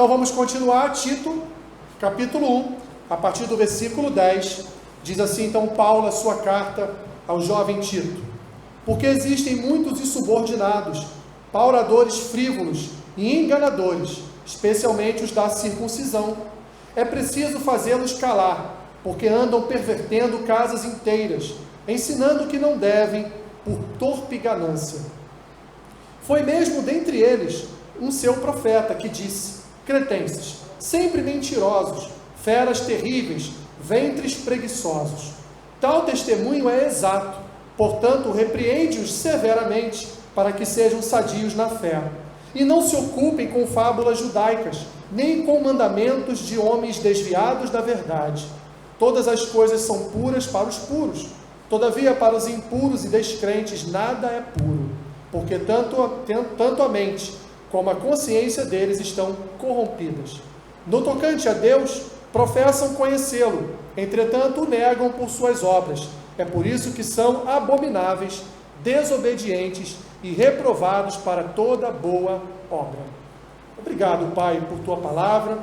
Então vamos continuar, Tito, capítulo 1, a partir do versículo 10, diz assim então Paulo, a sua carta ao jovem Tito: porque existem muitos insubordinados, pauradores frívolos e enganadores, especialmente os da circuncisão. É preciso fazê-los calar, porque andam pervertendo casas inteiras, ensinando que não devem, por torpe ganância. Foi mesmo dentre eles um seu profeta que disse: cretenses, sempre mentirosos, feras terríveis, ventres preguiçosos. Tal testemunho é exato, portanto repreende-os severamente, para que sejam sadios na fé, e não se ocupem com fábulas judaicas, nem com mandamentos de homens desviados da verdade. Todas as coisas são puras para os puros, todavia para os impuros e descrentes nada é puro, porque tanto a mente como a consciência deles estão corrompidas. No tocante a Deus, professam conhecê-lo, entretanto o negam por suas obras. É por isso que são abomináveis, desobedientes e reprovados para toda boa obra. Obrigado, Pai, por Tua palavra,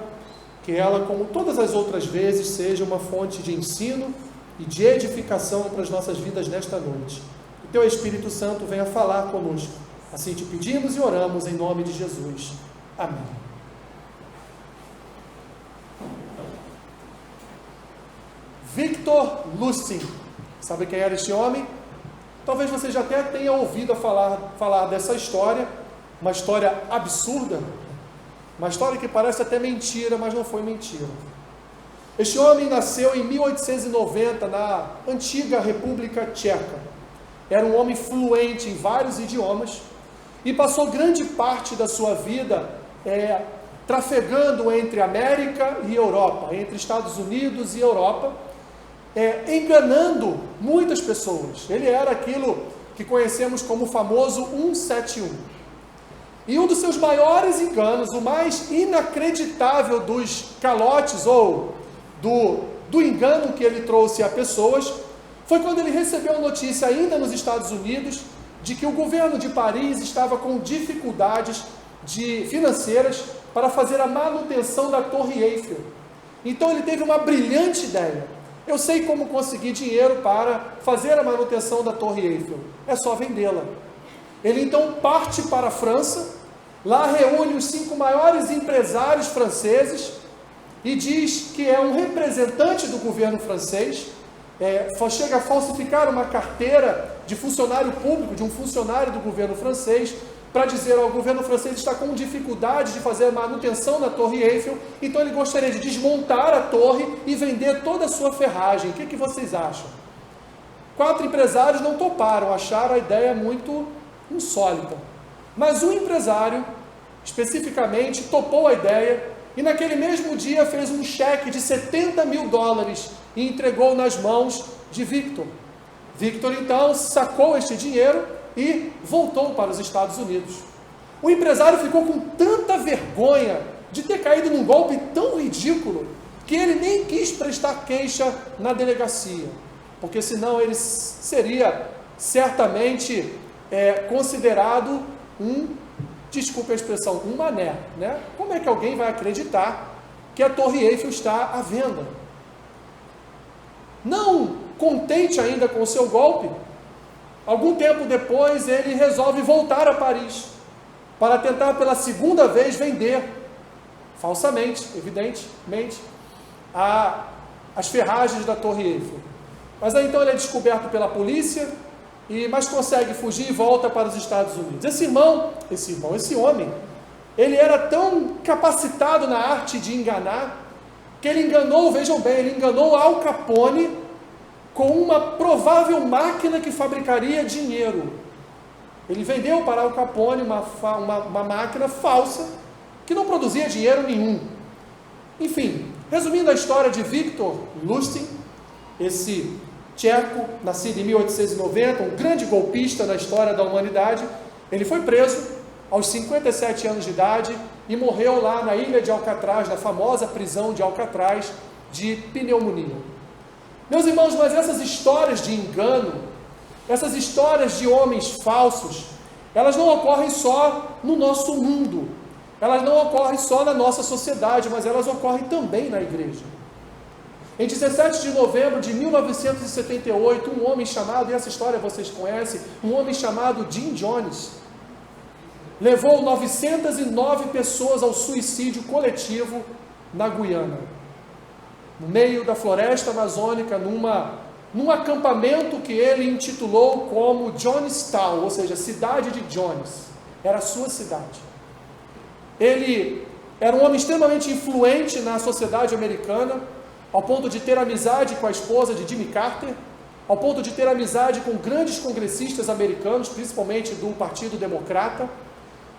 que ela, como todas as outras vezes, seja uma fonte de ensino e de edificação para as nossas vidas nesta noite. Que Teu Espírito Santo venha falar conosco. Assim te pedimos e oramos em nome de Jesus. Amém. Victor Lustig. Sabe quem era este homem? Talvez você já até tenha ouvido falar dessa história, uma história absurda, uma história que parece até mentira, mas não foi mentira. Este homem nasceu em 1890 na antiga República Tcheca. Era um homem fluente em vários idiomas e passou grande parte da sua vida trafegando entre América e Europa, entre Estados Unidos e Europa, enganando muitas pessoas. Ele era aquilo que conhecemos como o famoso 171. E um dos seus maiores enganos, o mais inacreditável dos calotes ou do engano que ele trouxe a pessoas, foi quando ele recebeu a notícia, ainda nos Estados Unidos, de que o governo de Paris estava com dificuldades financeiras para fazer a manutenção da Torre Eiffel. Então ele teve uma brilhante ideia. Eu sei como conseguir dinheiro para fazer a manutenção da Torre Eiffel. É só vendê-la. Ele então parte para a França, lá reúne os 5 maiores empresários franceses e diz que é um representante do governo francês, chega a falsificar uma carteira de funcionário público, de um funcionário do governo francês, para dizer: o governo francês está com dificuldade de fazer a manutenção na Torre Eiffel, então ele gostaria de desmontar a torre e vender toda a sua ferragem. O que vocês acham? 4 empresários não toparam, acharam a ideia muito insólita. Mas um empresário, especificamente, topou a ideia e naquele mesmo dia fez um cheque de $70 mil e entregou nas mãos de Victor. Victor então sacou este dinheiro e voltou para os Estados Unidos. O empresário ficou com tanta vergonha de ter caído num golpe tão ridículo que ele nem quis prestar queixa na delegacia, porque senão ele seria certamente considerado desculpe a expressão, um mané, né? Como é que alguém vai acreditar que a Torre Eiffel está à venda? Não contente ainda com o seu golpe, algum tempo depois ele resolve voltar a Paris para tentar pela segunda vez vender, falsamente, evidentemente, as ferragens da Torre Eiffel. Mas aí então ele é descoberto pela polícia, mas consegue fugir e volta para os Estados Unidos. Esse homem, ele era tão capacitado na arte de enganar, que ele enganou, vejam bem, ele enganou Al Capone com uma provável máquina que fabricaria dinheiro. Ele vendeu para Al Capone uma máquina falsa, que não produzia dinheiro nenhum. Enfim, resumindo a história de Victor Lustig, esse tcheco, nascido em 1890, um grande golpista na história da humanidade, ele foi preso aos 57 anos de idade e morreu lá na ilha de Alcatraz, na famosa prisão de Alcatraz, de pneumonia. Meus irmãos, mas essas histórias de engano, essas histórias de homens falsos, elas não ocorrem só no nosso mundo. elas não ocorrem só na nossa sociedade, mas elas ocorrem também na igreja. Em 17 de novembro de 1978, um homem chamado, e essa história vocês conhecem, um homem chamado Jim Jones, levou 909 pessoas ao suicídio coletivo na Guiana, no meio da floresta amazônica, num acampamento que ele intitulou como Jonestown, ou seja, cidade de Jones. Era a sua cidade. Ele era um homem extremamente influente na sociedade americana, ao ponto de ter amizade com a esposa de Jimmy Carter, ao ponto de ter amizade com grandes congressistas americanos, principalmente do Partido Democrata.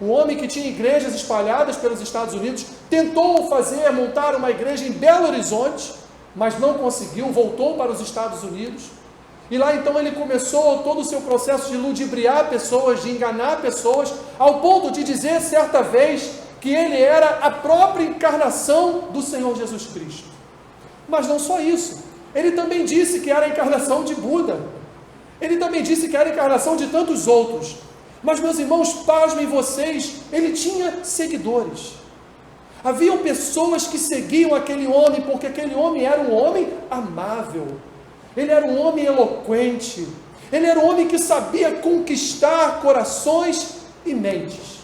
Um homem que tinha igrejas espalhadas pelos Estados Unidos, tentou montar uma igreja em Belo Horizonte, mas não conseguiu, voltou para os Estados Unidos. E lá então ele começou todo o seu processo de ludibriar pessoas, de enganar pessoas, ao ponto de dizer certa vez que ele era a própria encarnação do Senhor Jesus Cristo. Mas não só isso, ele também disse que era a encarnação de Buda, ele também disse que era a encarnação de tantos outros. Mas, meus irmãos, pasmem vocês, ele tinha seguidores. Haviam pessoas que seguiam aquele homem, porque aquele homem era um homem amável, ele era um homem eloquente, ele era um homem que sabia conquistar corações e mentes.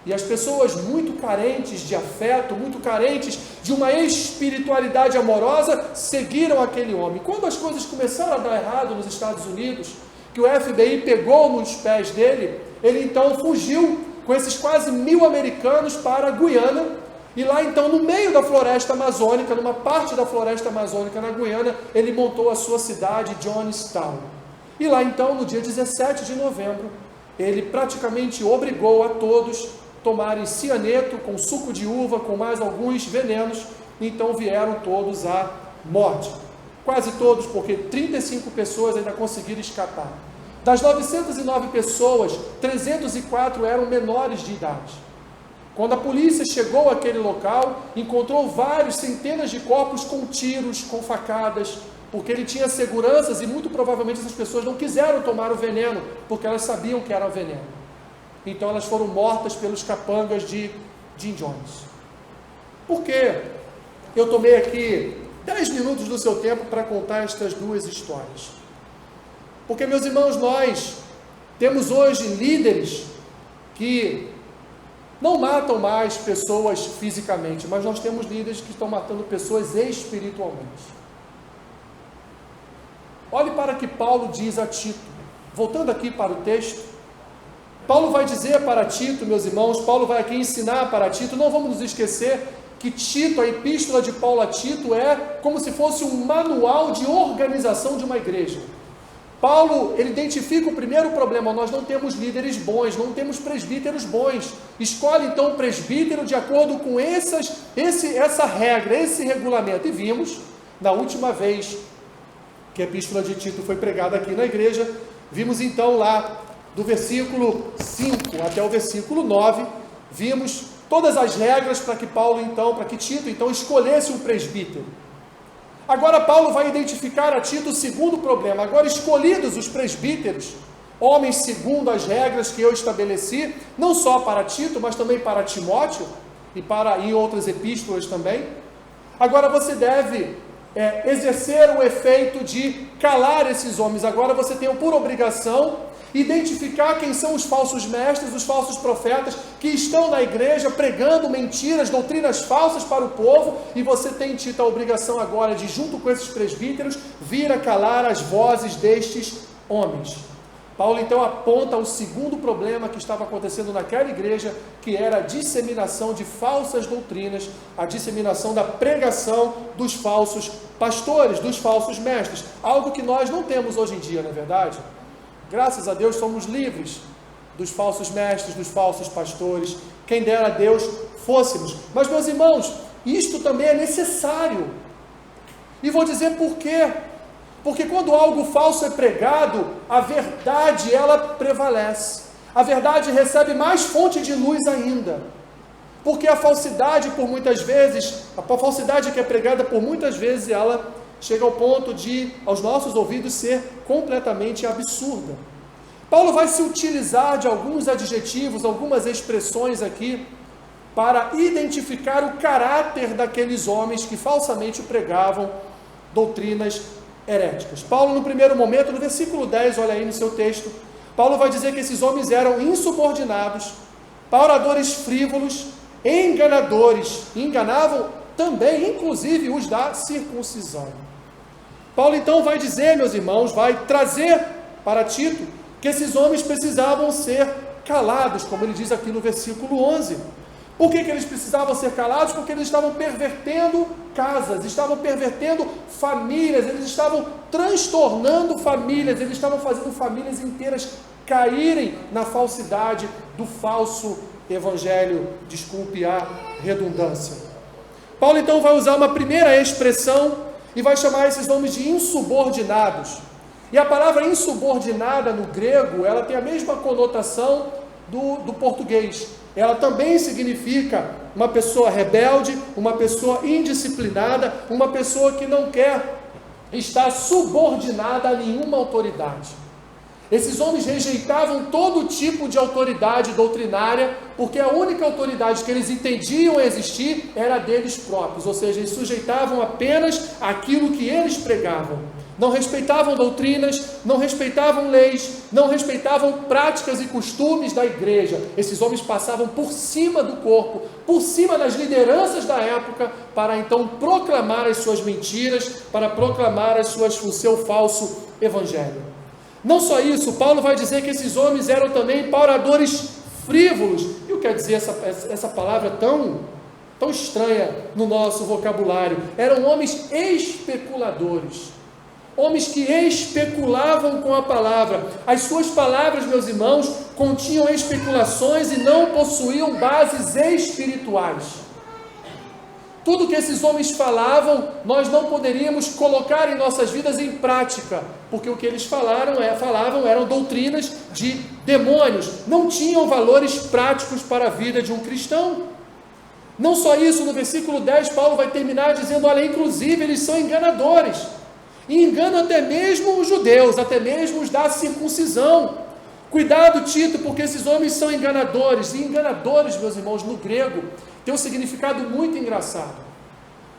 E as pessoas muito carentes de afeto, muito carentes de uma espiritualidade amorosa, seguiram aquele homem. Quando as coisas começaram a dar errado nos Estados Unidos, que o FBI pegou nos pés dele, ele então fugiu com esses quase 1000 americanos para a Guiana, e lá então no meio da floresta amazônica, numa parte da floresta amazônica na Guiana, ele montou a sua cidade, Jonestown. E lá então, no dia 17 de novembro, ele praticamente obrigou a todos tomarem cianeto com suco de uva, com mais alguns venenos, então vieram todos à morte. Quase todos, porque 35 pessoas ainda conseguiram escapar. Das 909 pessoas, 304 eram menores de idade. Quando a polícia chegou àquele local, encontrou centenas de corpos com tiros, com facadas, porque ele tinha seguranças e muito provavelmente essas pessoas não quiseram tomar o veneno, porque elas sabiam que era veneno. Então elas foram mortas pelos capangas de Jim Jones. Por que eu tomei aqui 10 minutos do seu tempo para contar estas duas histórias? Porque, meus irmãos, nós temos hoje líderes que não matam mais pessoas fisicamente, mas nós temos líderes que estão matando pessoas espiritualmente. Olhe para o que Paulo diz a Tito. Voltando aqui para o texto, Paulo vai dizer para Tito, meus irmãos, Paulo vai aqui ensinar para Tito, não vamos nos esquecer que Tito, a epístola de Paulo a Tito, é como se fosse um manual de organização de uma igreja. Paulo, ele identifica o primeiro problema: nós não temos líderes bons, não temos presbíteros bons. Escolhe então o presbítero de acordo com essa regra, esse regulamento. E vimos, na última vez que a epístola de Tito foi pregada aqui na igreja, vimos então lá, do versículo 5 até o versículo 9, vimos todas as regras para que Tito então escolhesse um presbítero. Agora Paulo vai identificar a Tito o segundo problema. Agora, escolhidos os presbíteros, homens segundo as regras que eu estabeleci, não só para Tito, mas também para Timóteo, e em outras epístolas também. Agora você deve exercer o efeito de calar esses homens. Agora você tem por obrigação identificar quem são os falsos mestres, os falsos profetas que estão na igreja pregando mentiras, doutrinas falsas para o povo, e você tem, Tito, a obrigação agora de, junto com esses presbíteros, vir a calar as vozes destes homens. Paulo então aponta o segundo problema que estava acontecendo naquela igreja, que era a disseminação de falsas doutrinas, a disseminação da pregação dos falsos pastores, dos falsos mestres, algo que nós não temos hoje em dia, não é verdade? Graças a Deus somos livres dos falsos mestres, dos falsos pastores, quem dera a Deus fôssemos. Mas, meus irmãos, isto também é necessário. E vou dizer por quê. Porque quando algo falso é pregado, a verdade ela prevalece. A verdade recebe mais fonte de luz ainda. Porque a falsidade, por muitas vezes, a falsidade que é pregada por muitas vezes, ela chega ao ponto de, aos nossos ouvidos, ser completamente absurda. Paulo vai se utilizar de alguns adjetivos, algumas expressões aqui, para identificar o caráter daqueles homens que falsamente pregavam doutrinas heréticas. Paulo, no primeiro momento, no versículo 10, olha aí no seu texto, Paulo vai dizer que esses homens eram insubordinados, pauradores frívolos, enganadores, enganavam também, inclusive, os da circuncisão. Paulo então vai dizer, meus irmãos, vai trazer para Tito, que esses homens precisavam ser calados, como ele diz aqui no versículo 11. Por que eles precisavam ser calados? Porque eles estavam pervertendo casas, estavam pervertendo famílias, eles estavam transtornando famílias, eles estavam fazendo famílias inteiras caírem na falsidade do falso evangelho, desculpe a redundância. Paulo então vai usar uma primeira expressão e vai chamar esses homens de insubordinados. E a palavra insubordinada no grego, ela tem a mesma conotação do português. Ela também significa uma pessoa rebelde, uma pessoa indisciplinada, uma pessoa que não quer estar subordinada a nenhuma autoridade. Esses homens rejeitavam todo tipo de autoridade doutrinária, porque a única autoridade que eles entendiam existir era a deles próprios, ou seja, eles sujeitavam apenas aquilo que eles pregavam. Não respeitavam doutrinas, não respeitavam leis, não respeitavam práticas e costumes da igreja. Esses homens passavam por cima do corpo, por cima das lideranças da época, para então proclamar as suas mentiras, para proclamar o seu falso evangelho. Não só isso, Paulo vai dizer que esses homens eram também pauradores frívolos. E o que quer dizer essa palavra tão estranha no nosso vocabulário? Eram homens especuladores. Homens que especulavam com a palavra. As suas palavras, meus irmãos, continham especulações e não possuíam bases espirituais. Tudo que esses homens falavam, nós não poderíamos colocar em nossas vidas em prática, porque o que eles falavam eram doutrinas de demônios, não tinham valores práticos para a vida de um cristão. Não só isso, no versículo 10, Paulo vai terminar dizendo, olha, inclusive eles são enganadores, e enganam até mesmo os judeus, até mesmo os da circuncisão. Cuidado, Tito, porque esses homens são enganadores, e enganadores, meus irmãos, no grego, tem um significado muito engraçado.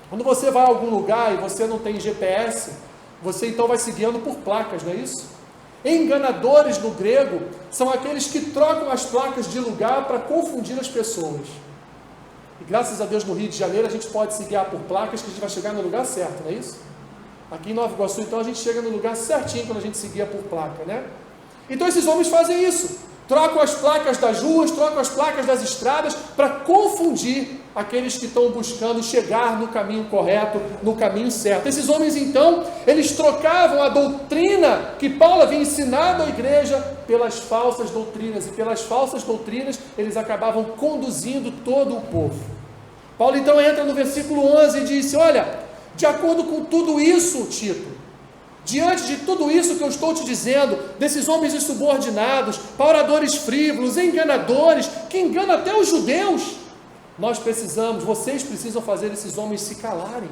Quando você vai a algum lugar e você não tem GPS, você então vai se guiando por placas, não é isso? Enganadores no grego são aqueles que trocam as placas de lugar para confundir as pessoas. E graças a Deus no Rio de Janeiro a gente pode se guiar por placas que a gente vai chegar no lugar certo, não é isso? Aqui em Nova Iguaçu então a gente chega no lugar certinho quando a gente se guia por placa, né? Então esses homens fazem isso. Trocam as placas das ruas, trocam as placas das estradas para confundir aqueles que estão buscando chegar no caminho correto, no caminho certo. Esses homens então, eles trocavam a doutrina que Paulo havia ensinado à igreja pelas falsas doutrinas, e pelas falsas doutrinas eles acabavam conduzindo todo o povo. Paulo então entra no versículo 11 e disse, olha, de acordo com tudo isso, Tito, diante de tudo isso que eu estou te dizendo, desses homens insubordinados, pauradores frívolos, enganadores, que enganam até os judeus, vocês precisam fazer esses homens se calarem.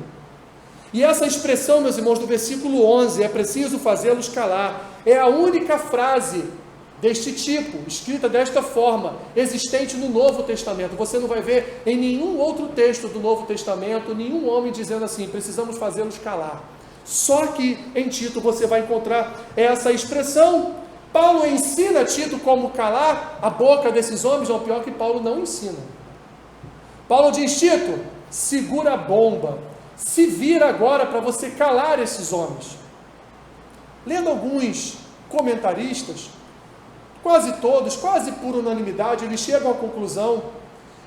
E essa expressão, meus irmãos, do versículo 11, é preciso fazê-los calar, é a única frase deste tipo, escrita desta forma, existente no Novo Testamento. Você não vai ver em nenhum outro texto do Novo Testamento, nenhum homem dizendo assim, precisamos fazê-los calar. Só que em Tito você vai encontrar essa expressão. Paulo ensina Tito como calar a boca desses homens, ou pior que Paulo não ensina. Paulo diz, Tito, segura a bomba, se vira agora para você calar esses homens. Lendo alguns comentaristas, quase todos, quase por unanimidade, eles chegam à conclusão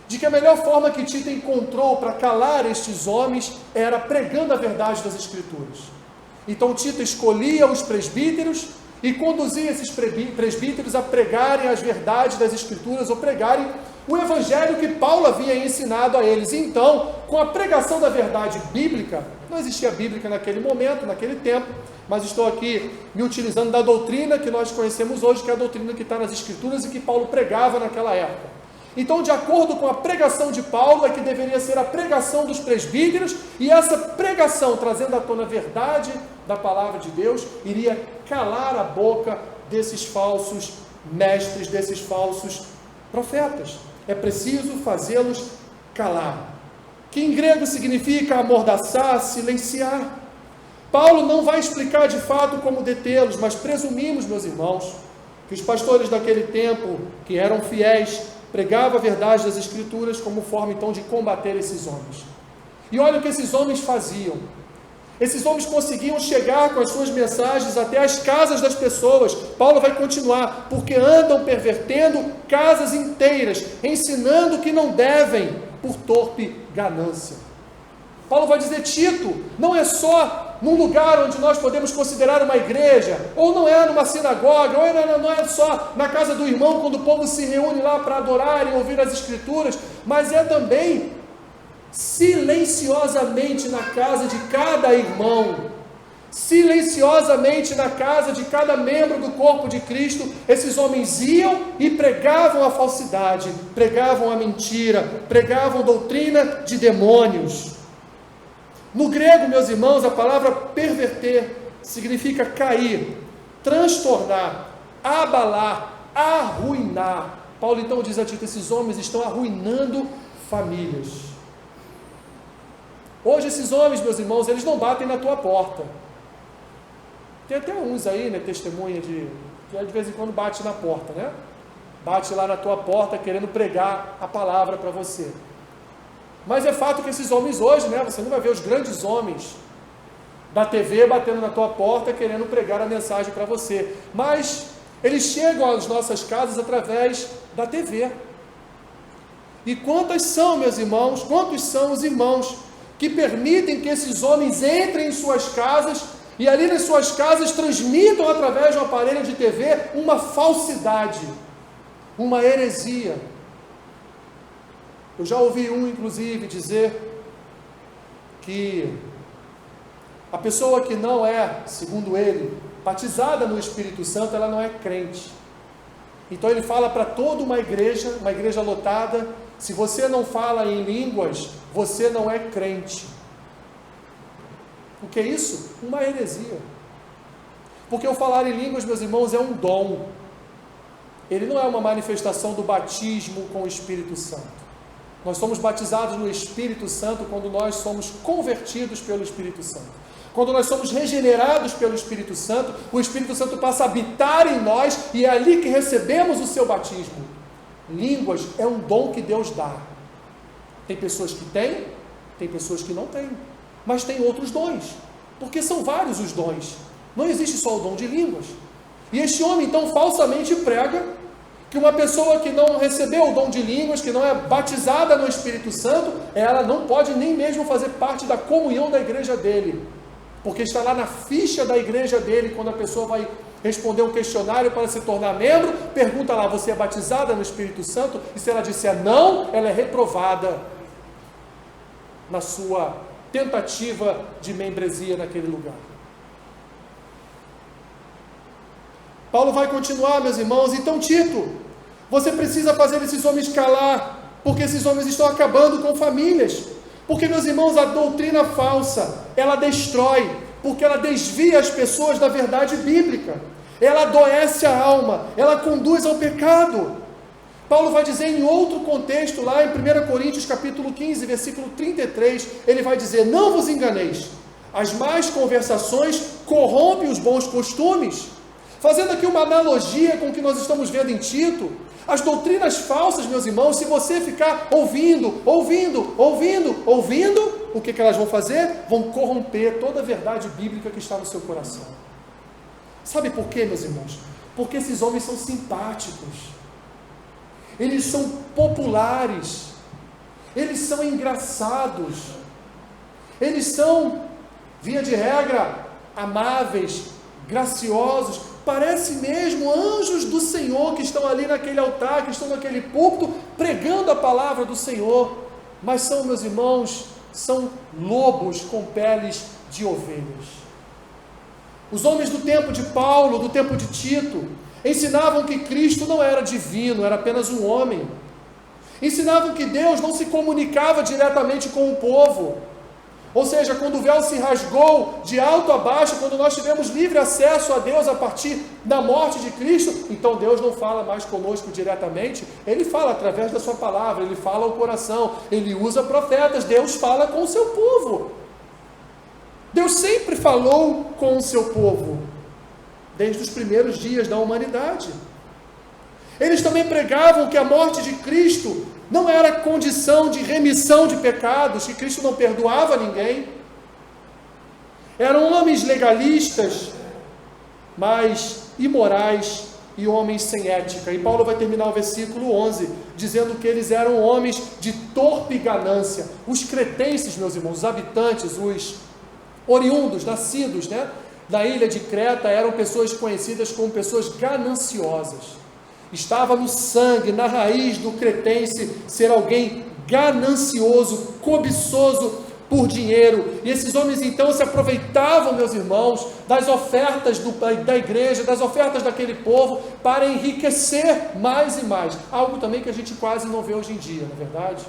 de que a melhor forma que Tito encontrou para calar estes homens era pregando a verdade das Escrituras. Então Tito escolhia os presbíteros e conduzia esses presbíteros a pregarem as verdades das Escrituras, ou pregarem o evangelho que Paulo havia ensinado a eles. Então, com a pregação da verdade bíblica, não existia bíblica naquele momento, naquele tempo, mas estou aqui me utilizando da doutrina que nós conhecemos hoje, que é a doutrina que está nas Escrituras e que Paulo pregava naquela época. Então, de acordo com a pregação de Paulo, é que deveria ser a pregação dos presbíteros, e essa pregação, trazendo à tona a verdade da palavra de Deus, iria calar a boca desses falsos mestres, desses falsos profetas. É preciso fazê-los calar, que em grego significa amordaçar, silenciar. Paulo não vai explicar de fato como detê-los, mas presumimos, meus irmãos, que os pastores daquele tempo, que eram fiéis, pregavam a verdade das Escrituras como forma então de combater esses homens. E olha o que esses homens faziam. Esses homens conseguiam chegar com as suas mensagens até as casas das pessoas. Paulo vai continuar, porque andam pervertendo casas inteiras, ensinando que não devem, por torpe ganância. Paulo vai dizer, Tito, não é só num lugar onde nós podemos considerar uma igreja, ou não é numa sinagoga, ou não é só na casa do irmão, quando o povo se reúne lá para adorar e ouvir as Escrituras, mas é também silenciosamente na casa de cada irmão, silenciosamente na casa de cada membro do corpo de Cristo. Esses homens iam e pregavam a falsidade, pregavam a mentira, pregavam doutrina de demônios. No grego, meus irmãos, a palavra perverter significa cair, transtornar, abalar, arruinar. Paulo então diz a Tito, esses homens estão arruinando famílias. Hoje esses homens, meus irmãos, eles não batem na tua porta. Tem até uns aí, né, testemunha que de vez em quando bate na porta, né? Bate lá na tua porta querendo pregar a palavra para você. Mas é fato que esses homens hoje, né, você não vai ver os grandes homens da TV batendo na tua porta querendo pregar a mensagem para você. Mas eles chegam às nossas casas através da TV. E quantos são os irmãos que permitem que esses homens entrem em suas casas e ali nas suas casas transmitam através de um aparelho de TV uma falsidade, uma heresia. Eu já ouvi inclusive, dizer que a pessoa que não é, segundo ele, batizada no Espírito Santo, ela não é crente. Então ele fala para toda uma igreja lotada, se você não fala em línguas, você não é crente. O que é isso? Uma heresia. Porque o falar em línguas, meus irmãos, é um dom. Ele não é uma manifestação do batismo com o Espírito Santo. Nós somos batizados no Espírito Santo quando nós somos convertidos pelo Espírito Santo. Quando nós somos regenerados pelo Espírito Santo, o Espírito Santo passa a habitar em nós e é ali que recebemos o seu batismo. Línguas é um dom que Deus dá. Tem pessoas que têm, tem pessoas que não têm. Mas tem outros dons, porque são vários os dons. Não existe só o dom de línguas. E este homem então falsamente prega que uma pessoa que não recebeu o dom de línguas, que não é batizada no Espírito Santo, ela não pode nem mesmo fazer parte da comunhão da igreja dele, porque está lá na ficha da igreja dele. Quando a pessoa vai responder um questionário para se tornar membro, pergunta lá, você é batizada no Espírito Santo? E se ela disser não, ela é reprovada na sua tentativa de membresia naquele lugar. Paulo vai continuar, meus irmãos. Então, Tito, você precisa fazer esses homens calar, porque esses homens estão acabando com famílias. Porque, meus irmãos, a doutrina falsa, ela destrói, porque ela desvia as pessoas da verdade bíblica. Ela adoece a alma, ela conduz ao pecado. Paulo vai dizer em outro contexto, lá em 1 Coríntios capítulo 15, versículo 33, ele vai dizer, não vos enganeis, as más conversações corrompem os bons costumes. Fazendo aqui uma analogia com o que nós estamos vendo em Tito, as doutrinas falsas, meus irmãos, se você ficar ouvindo, o que elas vão fazer? Vão corromper toda a verdade bíblica que está no seu coração. Sabe por quê, meus irmãos? Porque esses homens são simpáticos, eles são populares, eles são engraçados, eles são, via de regra, amáveis, graciosos, parece mesmo anjos do Senhor que estão ali naquele altar, que estão naquele púlpito, pregando a palavra do Senhor, mas são, meus irmãos, são lobos com peles de ovelhas. Os homens do tempo de Paulo, do tempo de Tito, ensinavam que Cristo não era divino, era apenas um homem. Ensinavam que Deus não se comunicava diretamente com o povo. Ou seja, quando o véu se rasgou de alto a baixo, quando nós tivemos livre acesso a Deus a partir da morte de Cristo, então Deus não fala mais conosco diretamente, Ele fala através da sua palavra, Ele fala ao coração, Ele usa profetas, Deus fala com o seu povo. Deus sempre falou com o seu povo, desde os primeiros dias da humanidade. Eles também pregavam que a morte de Cristo não era condição de remissão de pecados, que Cristo não perdoava ninguém. Eram homens legalistas, mas imorais e homens sem ética. E Paulo vai terminar o versículo 11, dizendo que eles eram homens de torpe ganância. Os cretenses, meus irmãos, os habitantes, os oriundos, nascidos, da ilha de Creta, eram pessoas conhecidas como pessoas gananciosas. Estava no sangue, na raiz do cretense, ser alguém ganancioso, cobiçoso por dinheiro. E esses homens então se aproveitavam, meus irmãos, das ofertas da igreja, das ofertas daquele povo, para enriquecer mais e mais. Algo também que a gente quase não vê hoje em dia, não é verdade?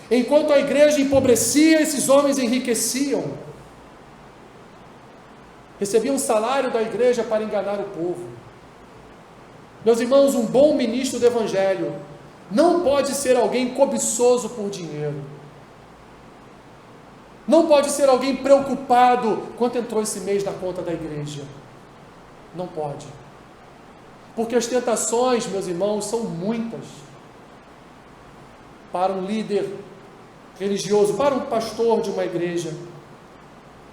Enquanto a igreja empobrecia, esses homens enriqueciam. Recebiam um salário da igreja para enganar o povo. Meus irmãos, um bom ministro do Evangelho não pode ser alguém cobiçoso por dinheiro. Não pode ser alguém preocupado quanto entrou esse mês na conta da igreja. Não pode. Porque as tentações, meus irmãos, são muitas. Para um líder religioso, para um pastor de uma igreja.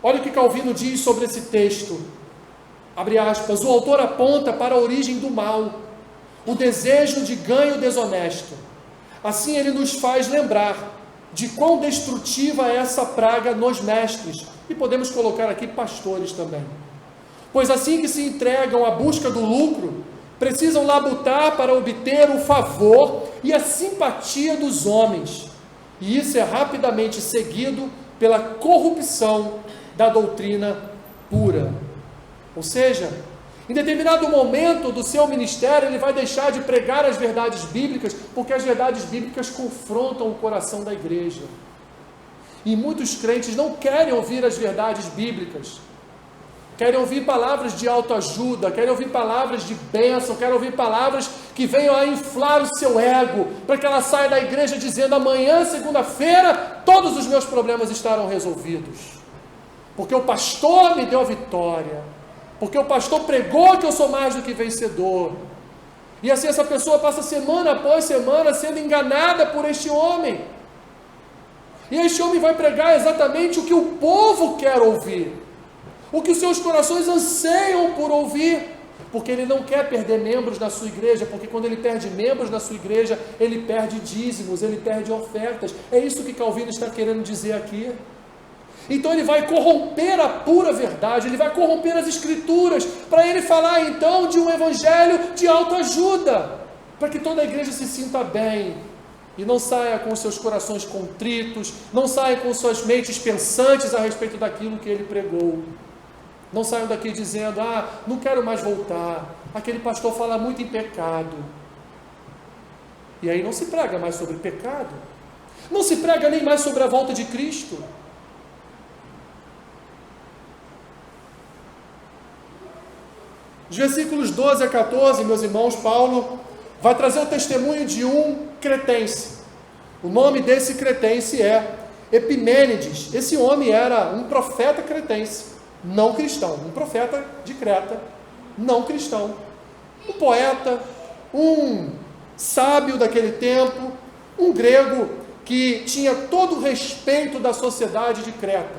Olha o que Calvino diz sobre esse texto, abre aspas, o autor aponta para a origem do mal, o desejo de ganho desonesto. Assim ele nos faz lembrar de quão destrutiva é essa praga nos mestres, e podemos colocar aqui pastores também. Pois assim que se entregam à busca do lucro, precisam labutar para obter o favor e a simpatia dos homens, e isso é rapidamente seguido pela corrupção da doutrina pura. Ou seja, em determinado momento do seu ministério, ele vai deixar de pregar as verdades bíblicas, porque as verdades bíblicas confrontam o coração da igreja. E muitos crentes não querem ouvir as verdades bíblicas, querem ouvir palavras de autoajuda, querem ouvir palavras de bênção, querem ouvir palavras que venham a inflar o seu ego, para que ela saia da igreja dizendo, amanhã, segunda-feira, todos os meus problemas estarão resolvidos. Porque o pastor me deu a vitória, porque o pastor pregou que eu sou mais do que vencedor. E assim essa pessoa passa semana após semana sendo enganada por este homem. E este homem vai pregar exatamente o que o povo quer ouvir, o que os seus corações anseiam por ouvir, porque ele não quer perder membros na sua igreja, porque quando ele perde membros na sua igreja, ele perde dízimos, ele perde ofertas. É isso que Calvino está querendo dizer aqui. Então ele vai corromper a pura verdade, ele vai corromper as escrituras, para ele falar então de um evangelho de autoajuda, para que toda a igreja se sinta bem, e não saia com seus corações contritos, não saia com suas mentes pensantes a respeito daquilo que ele pregou. Não saiam daqui dizendo, não quero mais voltar, aquele pastor fala muito em pecado. E aí não se prega mais sobre pecado, não se prega nem mais sobre a volta de Cristo. Os versículos 12 a 14, meus irmãos, Paulo vai trazer o testemunho de um cretense. O nome desse cretense é Epimênides. Esse homem era um profeta cretense, não cristão, um profeta de Creta, não cristão, um poeta, um sábio daquele tempo, um grego que tinha todo o respeito da sociedade de Creta.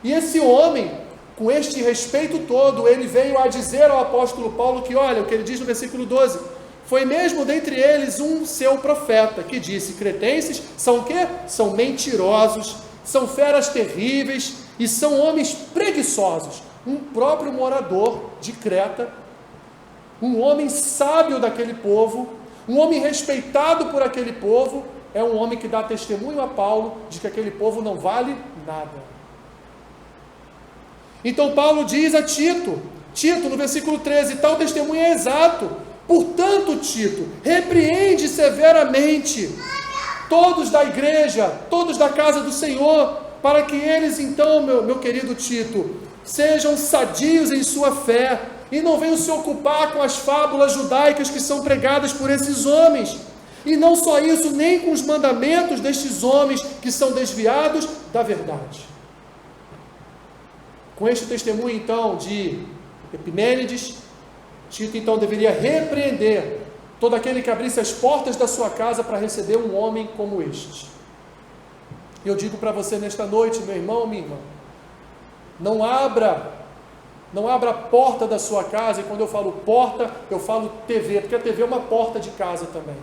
E esse homem, com este respeito todo, ele veio a dizer ao apóstolo Paulo que, olha, o que ele diz no versículo 12, foi mesmo dentre eles um seu profeta, que disse, cretenses são o quê? São mentirosos, são feras terríveis e são homens preguiçosos. Um próprio morador de Creta, um homem sábio daquele povo, um homem respeitado por aquele povo, é um homem que dá testemunho a Paulo de que aquele povo não vale nada. Então Paulo diz a Tito, no versículo 13, tal testemunho é exato, portanto Tito, repreende severamente todos da igreja, todos da casa do Senhor, para que eles então, meu querido Tito, sejam sadios em sua fé, e não venham se ocupar com as fábulas judaicas que são pregadas por esses homens, e não só isso, nem com os mandamentos destes homens que são desviados da verdade. Com este testemunho então de Epimênides, Tito então deveria repreender todo aquele que abrisse as portas da sua casa para receber um homem como este. Eu digo para você nesta noite, meu irmão, minha irmã, não abra a porta da sua casa, e quando eu falo porta, eu falo TV, porque a TV é uma porta de casa também.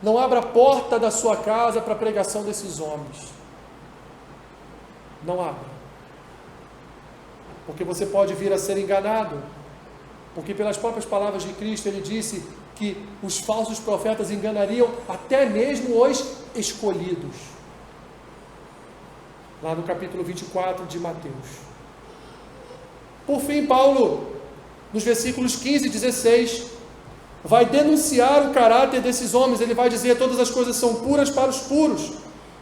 Não abra a porta da sua casa para a pregação desses homens. Não abra. Porque você pode vir a ser enganado. Porque pelas próprias palavras de Cristo, ele disse que os falsos profetas enganariam até mesmo os escolhidos. Lá no capítulo 24 de Mateus. Por fim, Paulo, nos versículos 15 e 16, vai denunciar o caráter desses homens. Ele vai dizer: todas as coisas são puras para os puros.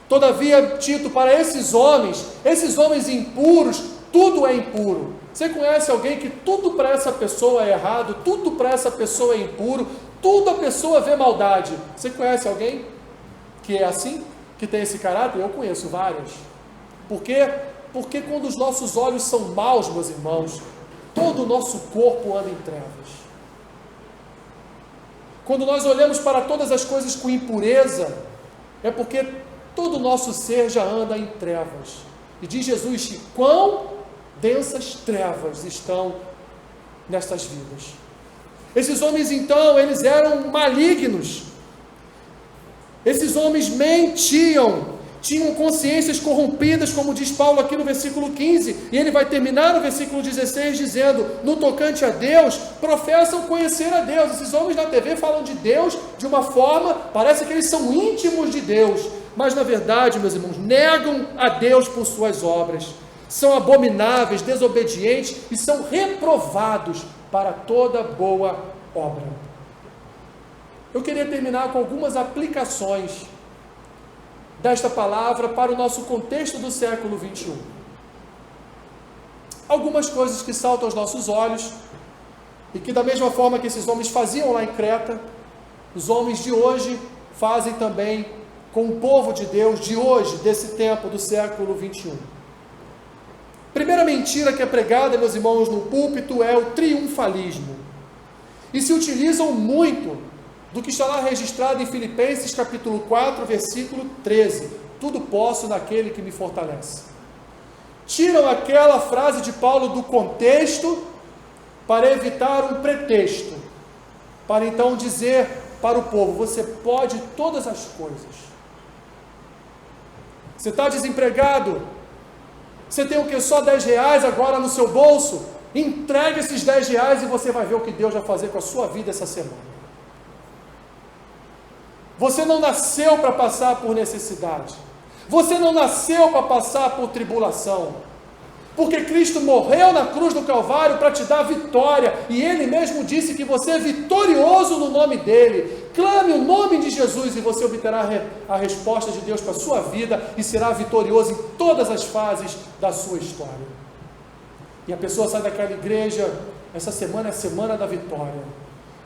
Todavia, Tito, para esses homens impuros, tudo é impuro. Você conhece alguém que tudo para essa pessoa é errado, tudo para essa pessoa é impuro, tudo a pessoa vê maldade? Você conhece alguém que é assim? Que tem esse caráter? Eu conheço vários. Por quê? Porque quando os nossos olhos são maus, meus irmãos, todo o nosso corpo anda em trevas. Quando nós olhamos para todas as coisas com impureza, é porque todo o nosso ser já anda em trevas. E diz Jesus que quão densas trevas estão nestas vidas. Esses homens então, eles eram malignos. Esses homens mentiam, tinham consciências corrompidas, como diz Paulo aqui no versículo 15, e ele vai terminar no versículo 16 dizendo: no tocante a Deus, professam conhecer a Deus. Esses homens na TV falam de Deus de uma forma, parece que eles são íntimos de Deus, mas na verdade, meus irmãos, negam a Deus por suas obras, são abomináveis, desobedientes e são reprovados para toda boa obra. Eu queria terminar com algumas aplicações desta palavra para o nosso contexto do século 21. Algumas coisas que saltam aos nossos olhos, e que da mesma forma que esses homens faziam lá em Creta, os homens de hoje fazem também com o povo de Deus de hoje, desse tempo do século 21. Primeira mentira que é pregada, meus irmãos, no púlpito é o triunfalismo. E se utilizam muito do que está lá registrado em Filipenses capítulo 4, versículo 13. Tudo posso naquele que me fortalece. Tiram aquela frase de Paulo do contexto para evitar um pretexto, para então dizer para o povo: você pode todas as coisas. Você está desempregado? Você tem o que? Só 10 reais agora no seu bolso? Entregue esses 10 reais e você vai ver o que Deus vai fazer com a sua vida essa semana. Você não nasceu para passar por necessidade. Você não nasceu para passar por tribulação. Porque Cristo morreu na cruz do Calvário para te dar vitória. E Ele mesmo disse que você é vitorioso no nome dEle. Clame o nome de Jesus e você obterá a resposta de Deus para a sua vida e será vitorioso em todas as fases da sua história. E a pessoa sai daquela igreja, essa semana é a semana da vitória.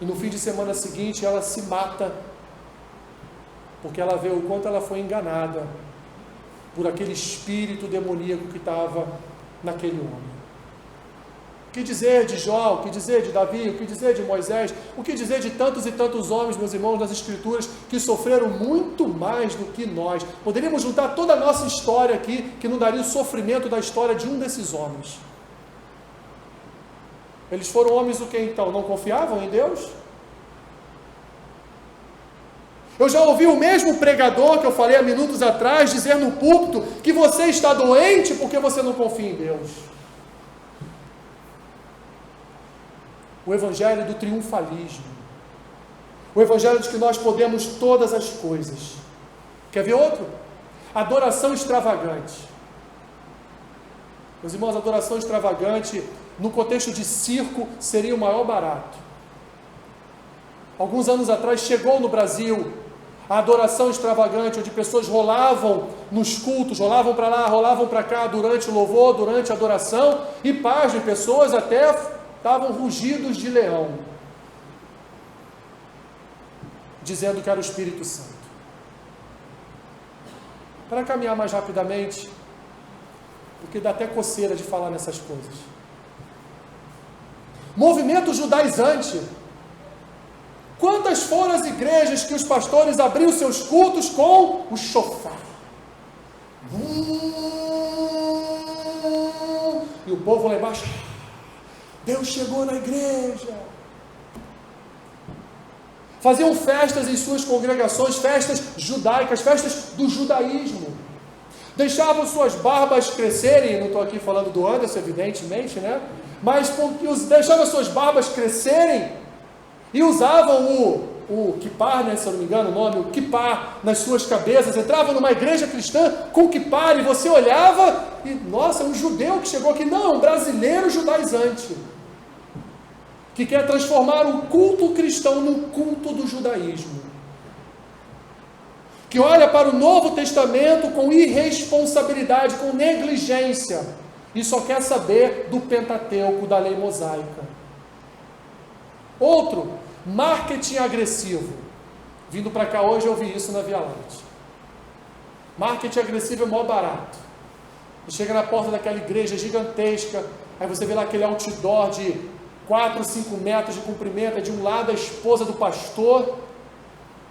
E no fim de semana seguinte ela se mata, porque ela vê o quanto ela foi enganada por aquele espírito demoníaco que estava naquele homem. O que dizer de Jó, o que dizer de Davi, o que dizer de Moisés, o que dizer de tantos e tantos homens, meus irmãos, das Escrituras, que sofreram muito mais do que nós. Poderíamos juntar toda a nossa história aqui, que não daria o sofrimento da história de um desses homens. Eles foram homens o que então? Não confiavam em Deus? Eu já ouvi o mesmo pregador que eu falei há minutos atrás dizer no púlpito que você está doente porque você não confia em Deus. O evangelho do triunfalismo. O evangelho de que nós podemos todas as coisas. Quer ver outro? Adoração extravagante. Meus irmãos, adoração extravagante, no contexto de circo, seria o maior barato. Alguns anos atrás chegou no Brasil A adoração extravagante, onde pessoas rolavam nos cultos, rolavam para lá, rolavam para cá, durante o louvor, durante a adoração, e pasmem, pessoas até estavam rugidos de leão, dizendo que era o Espírito Santo. Para caminhar mais rapidamente, porque dá até coceira de falar nessas coisas. Movimento judaizante. Quantas foram as igrejas que os pastores abriam seus cultos com o chofar? E o povo lá embaixo, Deus chegou na igreja. Faziam festas em suas congregações, festas judaicas, festas do judaísmo. Deixavam suas barbas crescerem, não estou aqui falando do Anderson, evidentemente, né? Mas deixavam suas barbas crescerem e usavam o kippar, né, se eu não me engano o nome, o kippar nas suas cabeças. Entravam numa igreja cristã com kippar e você olhava e, nossa, um judeu que chegou aqui. Não, um brasileiro judaizante, que quer transformar o culto cristão no culto do judaísmo, que olha para o Novo Testamento com irresponsabilidade, com negligência, e só quer saber do Pentateuco, da lei mosaica. Outro, marketing agressivo. Vindo para cá hoje eu vi isso na Via Láctea. Marketing agressivo é mó barato. Você chega na porta daquela igreja gigantesca, aí você vê lá aquele outdoor de 4, 5 metros de comprimento, de um lado a esposa do pastor,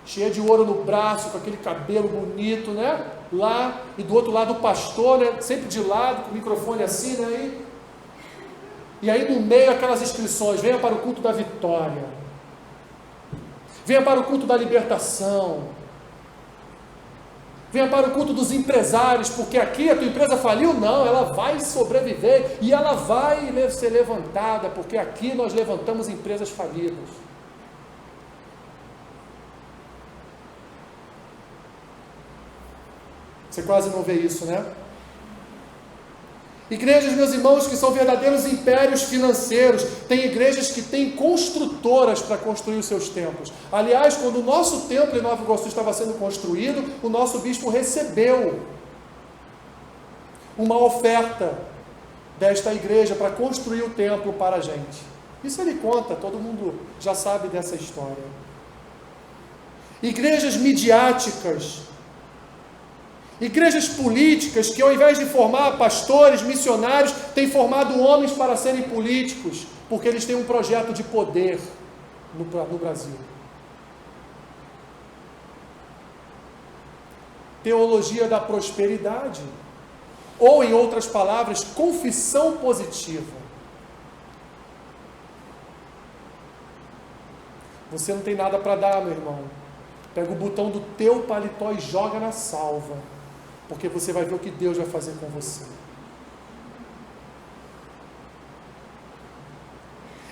cheia de ouro no braço, com aquele cabelo bonito, né? Lá, e do outro lado o pastor, né? Sempre de lado, com o microfone assim, né? E aí no meio aquelas inscrições: venha para o culto da vitória, venha para o culto da libertação, venha para o culto dos empresários, porque aqui a tua empresa faliu. Não, ela vai sobreviver e ela vai ser levantada, porque aqui nós levantamos empresas falidas. Você quase não vê isso, né? Igrejas, meus irmãos, que são verdadeiros impérios financeiros. Tem igrejas que têm construtoras para construir os seus templos. Aliás, quando o nosso templo em Nova Iguaçu estava sendo construído, o nosso bispo recebeu uma oferta desta igreja para construir o templo para a gente. Isso ele conta, todo mundo já sabe dessa história. Igrejas midiáticas, igrejas políticas que, ao invés de formar pastores, missionários, têm formado homens para serem políticos, porque eles têm um projeto de poder no Brasil. Teologia da prosperidade, ou, em outras palavras, confissão positiva. Você não tem nada para dar, meu irmão. Pega o botão do teu paletó e joga na salva, porque você vai ver o que Deus vai fazer com você.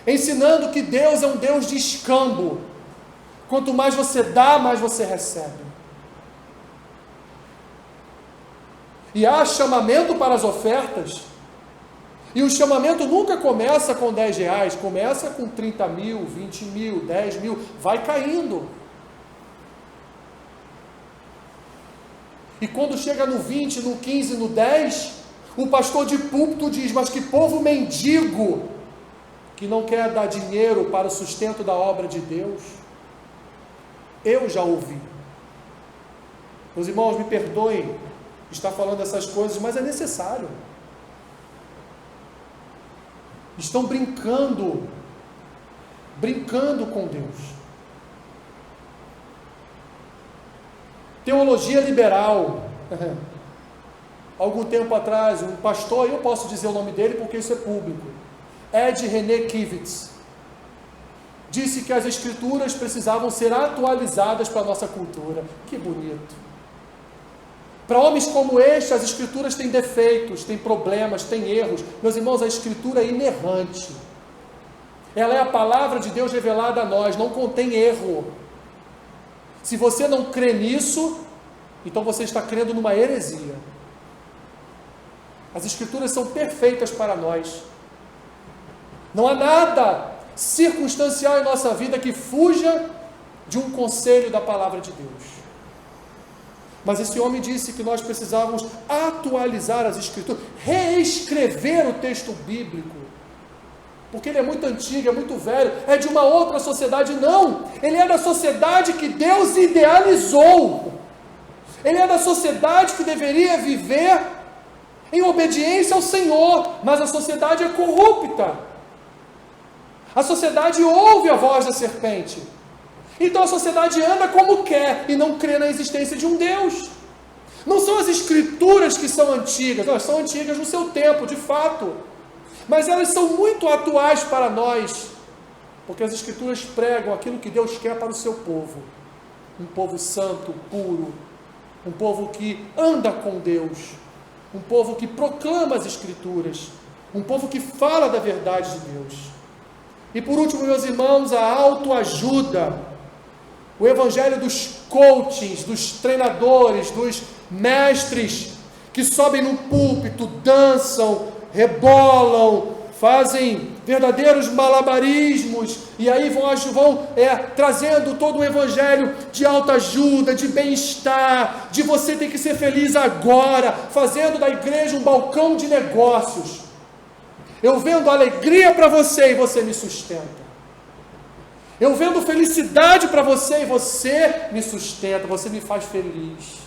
Ensinando que Deus é um Deus de escambo. Quanto mais você dá, mais você recebe. E há chamamento para as ofertas. E o chamamento nunca começa com 10 reais, começa com 30 mil, 20 mil, 10 mil, vai caindo. E quando chega no 20, no 15, no 10, o pastor de púlpito diz: mas que povo mendigo, que não quer dar dinheiro para o sustento da obra de Deus. Eu já ouvi. Meus irmãos, me perdoem estar falando essas coisas, mas é necessário. Estão brincando com Deus. Teologia liberal. Algum tempo atrás, um pastor, eu posso dizer o nome dele porque isso é público, Ed René Kivitz, disse que as escrituras precisavam ser atualizadas para a nossa cultura. Que bonito. Para homens como este, as escrituras têm defeitos, têm problemas, têm erros. Meus irmãos, a escritura é inerrante. Ela é a palavra de Deus revelada a nós, não contém erro. Se você não crê nisso, então você está crendo numa heresia. As escrituras são perfeitas para nós. Não há nada circunstancial em nossa vida que fuja de um conselho da palavra de Deus. Mas esse homem disse que nós precisávamos atualizar as Escrituras, reescrever o texto bíblico, porque ele é muito antigo, é muito velho, é de uma outra sociedade. Não, ele é da sociedade que Deus idealizou, ele é da sociedade que deveria viver em obediência ao Senhor, mas a sociedade é corrupta, a sociedade ouve a voz da serpente, então a sociedade anda como quer e não crê na existência de um Deus. Não são as Escrituras que são antigas, elas são antigas no seu tempo, de fato, mas elas são muito atuais para nós, porque as Escrituras pregam aquilo que Deus quer para o seu povo, um povo santo, puro, um povo que anda com Deus, um povo que proclama as Escrituras, um povo que fala da verdade de Deus. E por último, meus irmãos, a autoajuda, o evangelho dos coachings, dos treinadores, dos mestres, que sobem no púlpito, dançam, rebolam, fazem verdadeiros malabarismos, e aí vão trazendo todo o evangelho de autoajuda, de bem-estar, de você ter que ser feliz agora, fazendo da igreja um balcão de negócios. Eu vendo alegria para você e você me sustenta. Eu vendo felicidade para você e você me sustenta, você me faz feliz.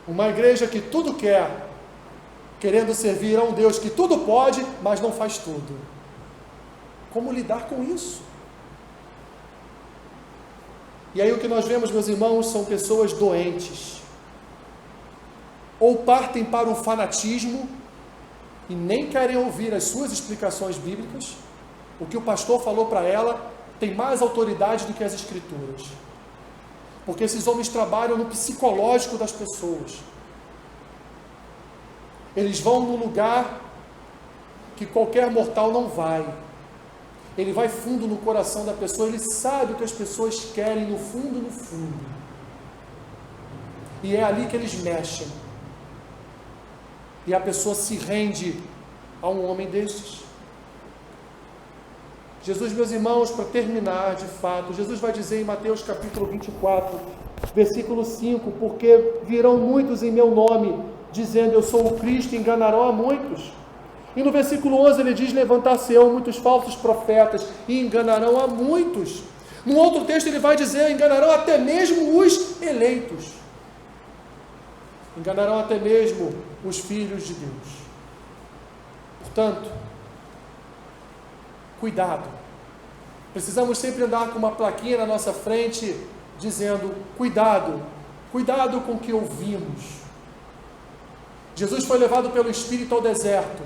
Uma igreja que tudo quer, querendo servir a um Deus que tudo pode, mas não faz tudo. Como lidar com isso? E aí o que nós vemos, meus irmãos, são pessoas doentes. Ou partem para o fanatismo e nem querem ouvir as suas explicações bíblicas. O que o pastor falou para ela tem mais autoridade do que as Escrituras. Porque esses homens trabalham no psicológico das pessoas. Eles vão num lugar que qualquer mortal não vai. Ele vai fundo no coração da pessoa, ele sabe o que as pessoas querem no fundo, no fundo. E é ali que eles mexem. E a pessoa se rende a um homem destes. Jesus, meus irmãos, para terminar de fato, Jesus vai dizer em Mateus capítulo 24, versículo 5, porque virão muitos em meu nome, dizendo eu sou o Cristo, e enganarão a muitos. E no versículo 11 ele diz, levantar-se-ão muitos falsos profetas, e enganarão a muitos. No outro texto ele vai dizer, enganarão até mesmo os eleitos. Enganarão até mesmo os filhos de Deus. Portanto, cuidado. Precisamos sempre andar com uma plaquinha na nossa frente, dizendo, cuidado, cuidado com o que ouvimos. Jesus foi levado pelo Espírito ao deserto,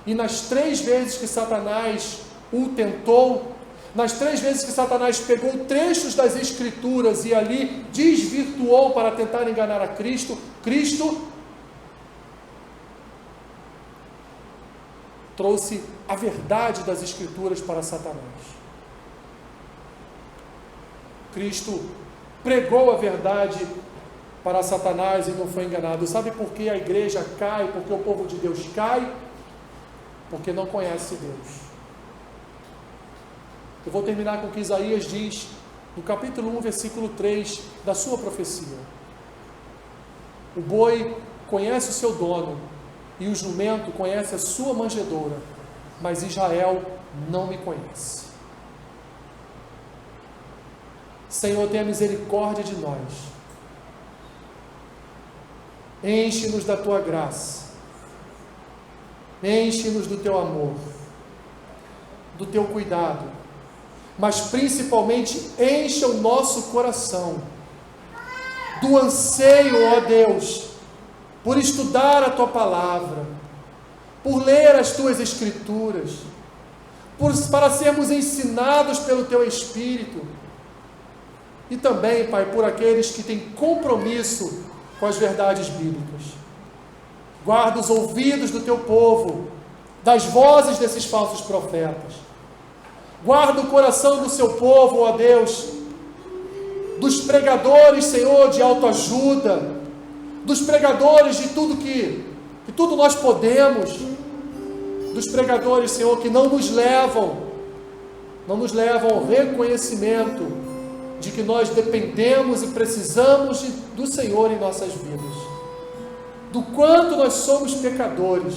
e nas 3 vezes que Satanás o tentou, nas 3 vezes que Satanás pegou trechos das Escrituras e ali desvirtuou para tentar enganar a Cristo, Cristo trouxe a verdade das Escrituras para Satanás. Cristo pregou a verdade para Satanás e não foi enganado. Sabe por que a igreja cai? Porque o povo de Deus cai? Porque não conhece Deus. Eu vou terminar com o que Isaías diz no capítulo 1, versículo 3 da sua profecia. O boi conhece o seu dono e o jumento conhece a sua manjedoura, mas Israel não me conhece. Senhor, tenha misericórdia de nós. Enche-nos da tua graça. Enche-nos do teu amor, do teu cuidado, mas principalmente encha o nosso coração do anseio, ó Deus, por estudar a tua palavra, por ler as tuas Escrituras, para sermos ensinados pelo teu Espírito, e também, Pai, por aqueles que têm compromisso com as verdades bíblicas. Guarda os ouvidos do teu povo, das vozes desses falsos profetas. Guarda o coração do seu povo, ó Deus, dos pregadores, Senhor, de autoajuda, dos pregadores de tudo que tudo nós podemos, dos pregadores, Senhor, que não nos levam não nos levam ao reconhecimento de que nós dependemos e precisamos do Senhor em nossas vidas, do quanto nós somos pecadores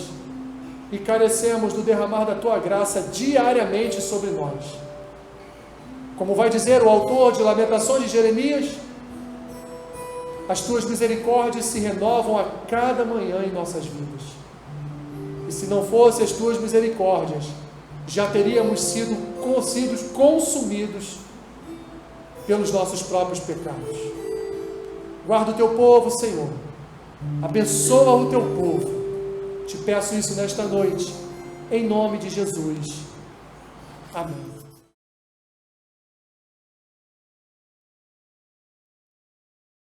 e carecemos do derramar da Tua graça diariamente sobre nós. Como vai dizer o autor de Lamentações de Jeremias, as Tuas misericórdias se renovam a cada manhã em nossas vidas. E se não fossem as Tuas misericórdias, já teríamos sido consumidos pelos nossos próprios pecados. Guarda o Teu povo, Senhor. Abençoa o Teu povo. Te peço isso nesta noite, em nome de Jesus. Amém.